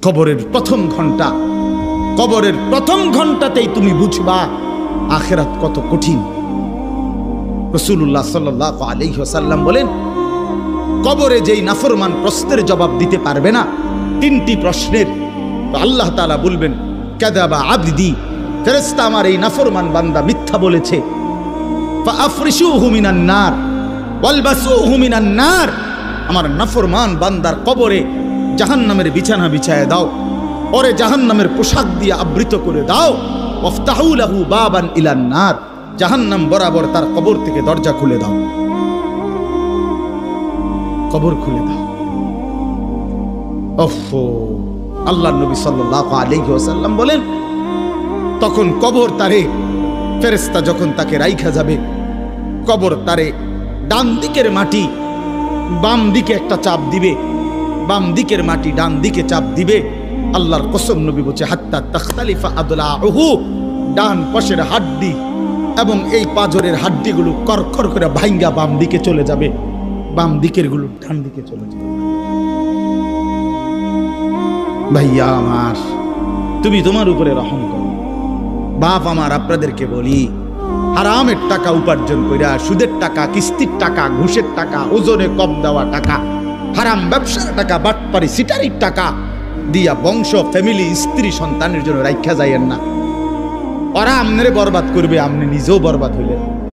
কবরের প্রথম ঘন্টা, কবরের প্রথম ঘন্টাতেই তুমি বুঝবা আখিরাত কত কঠিন। রাসূলুল্লাহ সাল্লাল্লাহু আলাইহি ওয়াসাল্লাম বলেন, কবরে যেই নাফরমান প্রশ্নের জবাব দিতে পারবে না, তিনটি প্রশ্নের, তো আল্লাহ তাআলা বলবেন কাযাবা আবদি, ফেরেশতা আমার এই নাফরমান বান্দা মিথ্যা বলেছে। ফাআফরিশুহু মিনান নার ওয়ালবাসুহু মিনান নার, আমার নাফরমান বান্দার কবরে জাহান্নামের বিছানা বিছায় দাও, ওরে জাহান্নামের পোশাক দিয়ে আবৃত করে দাও। ওয়াফতাহু লাহু বাবান ইলান নার, জাহান্নাম বরাবর তার কবর থেকে দরজা খুলে দাও, কবর খুলে দাও। ওফো, আল্লাহর নবী সাল্লাল্লাহু আলাইহি ওয়াসাল্লাম বলেন, তখন কবর তারে, ফেরেশতা যখন তাকে রাইখা যাবে, কবর তারে ডান দিকের মাটি বাম দিকে একটা চাপ দিবে, বাম দিকের মাটি ডান দিকে চাপ দিবে। আল্লাহর কসম, নবী বলছে হাত্তা তাখতালিফা আদলাহু, ডান পাশের হাড্ডি এবং এই পাঁজরের হাড্ডিগুলো করকর করে ভাঙ্গা বাম দিকে চলে যাবে, বাম দিকের গুলো ডান দিকে চলে যাবে। ভাইয়া আমার, তুমি তোমার উপরে রহম করো। বাপ আমার, আপনাদেরকে বলি, হারামের টাকা উপার্জন কইরা, সুদের টাকা, কিস্তির টাকা, ঘুষের টাকা, ওজনে কম দেওয়া টাকা, হারাম ব্যবসার টাকা, বাটপারি সিটারির টাকা দিয়া বংশ, ফ্যামিলি, স্ত্রী, সন্তানের জন্য রাইখা যাইয়েন না। ওরা আমনেরে বরবাদ করবে, আপনি নিজেও বরবাদ হইলেন।